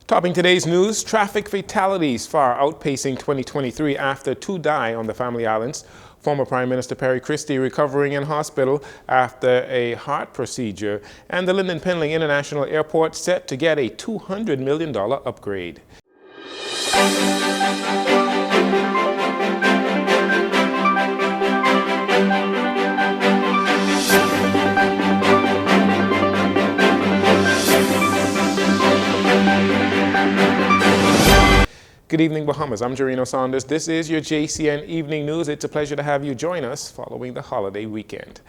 Topping today's news, traffic fatalities far outpacing 2023 after 2 die on the Family Islands. Former Prime Minister Perry Christie recovering in hospital after a heart procedure, and the Lynden Pinling International Airport set to get a $200 million upgrade. Good evening, Bahamas. I'm Jcn. This is your JCN Evening News. It's a pleasure to have you join us following the holiday weekend.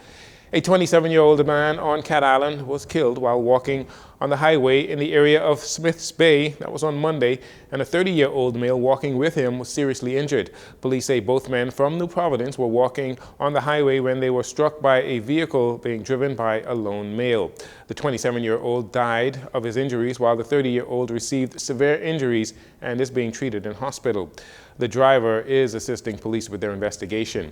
A 27-year-old man on Cat Island was killed while walking on the highway in the area of Smith's Bay. That was on Monday, and a 30-year-old male walking with him was seriously injured. Police say both men from New Providence were walking on the highway when they were struck by a vehicle being driven by a lone male. The 27-year-old died of his injuries, while the 30-year-old received severe injuries and is being treated in hospital. The driver is assisting police with their investigation.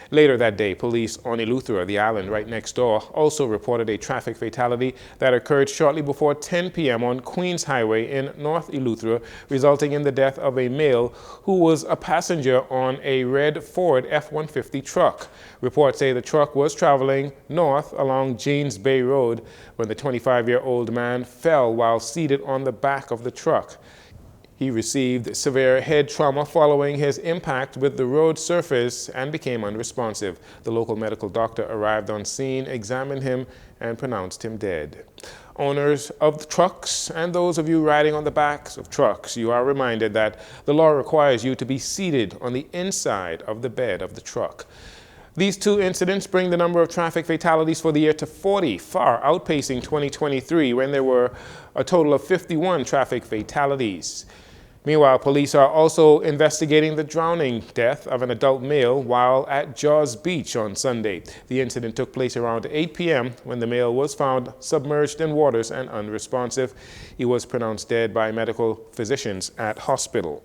Later that day, police on Eleuthera, the island right next door, also reported a traffic fatality that occurred shortly before 10 p.m. on Queens Highway in North Eleuthera, resulting in the death of a male who was a passenger on a red Ford F-150 truck. Reports say the truck was traveling north along Janes Bay Road when the 25-year-old man fell while seated on the back of the truck. He received severe head trauma following his impact with the road surface and became unresponsive. The local medical doctor arrived on scene, examined him, and pronounced him dead. Owners of the trucks and those of you riding on the backs of trucks, you are reminded that the law requires you to be seated on the inside of the bed of the truck. These two incidents bring the number of traffic fatalities for the year to 40, far outpacing 2023 when there were a total of 51 traffic fatalities. Meanwhile, police are also investigating the drowning death of an adult male while at Jaws Beach on Sunday. The incident took place around 8 p.m. when the male was found submerged in waters and unresponsive. He was pronounced dead by medical physicians at hospital.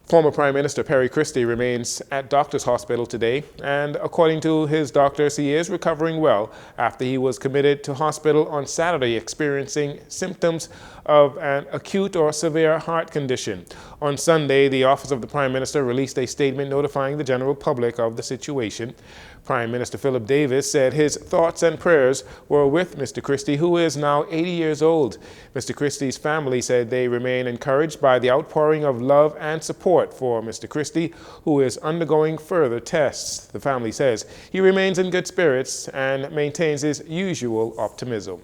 Former Prime Minister Perry Christie remains at Doctors Hospital today, and according to his doctors, he is recovering well after he was committed to hospital on Saturday experiencing symptoms of an acute or severe heart condition. On Sunday, the Office of the Prime Minister released a statement notifying the general public of the situation. Prime Minister Philip Davis said his thoughts and prayers were with Mr. Christie, who is now 80 years old. Mr. Christie's family said they remain encouraged by the outpouring of love and support for Mr. Christie, who is undergoing further tests. The family says he remains in good spirits and maintains his usual optimism.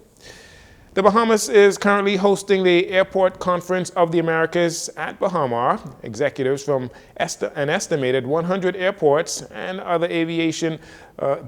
The Bahamas is currently hosting the Airport Conference of the Americas at Bahamar. Executives from an estimated 100 airports and other aviation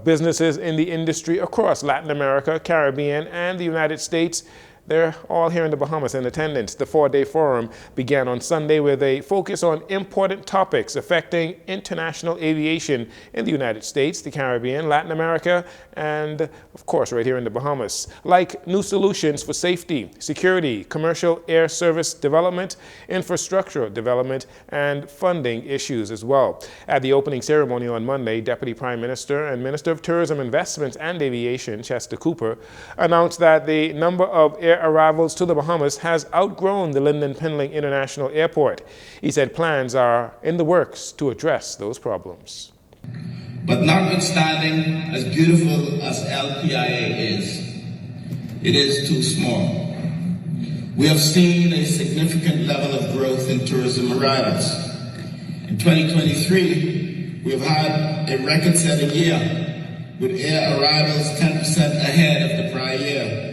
businesses in the industry across Latin America, Caribbean, and the United States. They're all here in the Bahamas in attendance. The 4-day forum began on Sunday with a focus on important topics affecting international aviation in the United States, the Caribbean, Latin America, and of course right here in the Bahamas, like new solutions for safety, security, commercial air service development, infrastructure development, and funding issues as well. At the opening ceremony on Monday, Deputy Prime Minister and Minister of Tourism, Investments, and Aviation, Chester Cooper, announced that the number of air arrivals to the Bahamas has outgrown the Lynden Pinling International Airport. He said plans are in the works to address those problems. But notwithstanding, as beautiful as LPIA is, it is too small. We have seen a significant level of growth in tourism arrivals. In 2023, we have had a record-setting year with air arrivals 10% ahead of the prior year,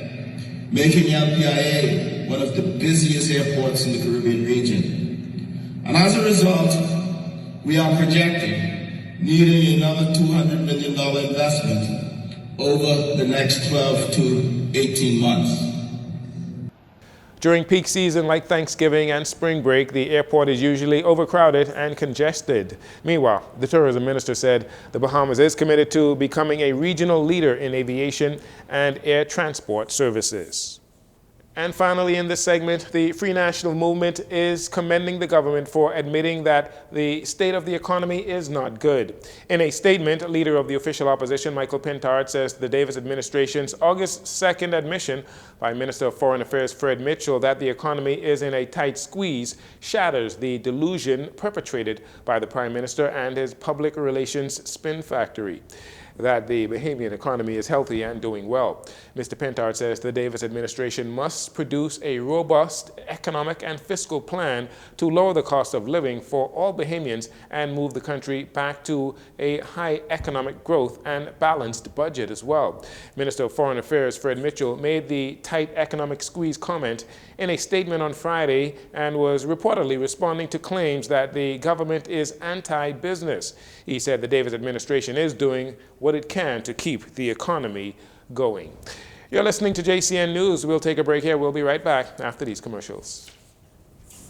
making LPIA one of the busiest airports in the Caribbean region. And as a result, we are projecting needing another $200 million investment over the next 12 to 18 months. During peak season like Thanksgiving and spring break, the airport is usually overcrowded and congested. Meanwhile, the tourism minister said the Bahamas is committed to becoming a regional leader in aviation and air transport services. And finally, in this segment, the Free National Movement is commending the government for admitting that the state of the economy is not good. In a statement, leader of the official opposition, Michael Pintard, says the Davis administration's August 2nd admission by Minister of Foreign Affairs Fred Mitchell that the economy is in a tight squeeze shatters the delusion perpetrated by the Prime Minister and his public relations spin factory that the Bahamian economy is healthy and doing well. Mr. Pintard says the Davis administration must produce a robust economic and fiscal plan to lower the cost of living for all Bahamians and move the country back to a high economic growth and balanced budget as well. Minister of Foreign Affairs Fred Mitchell made the tight economic squeeze comment in a statement on Friday and was reportedly responding to claims that the government is anti-business. He said the Davis administration is doing what it can to keep the economy going. You're listening to JCN News. We'll take a break here. We'll be right back after these commercials.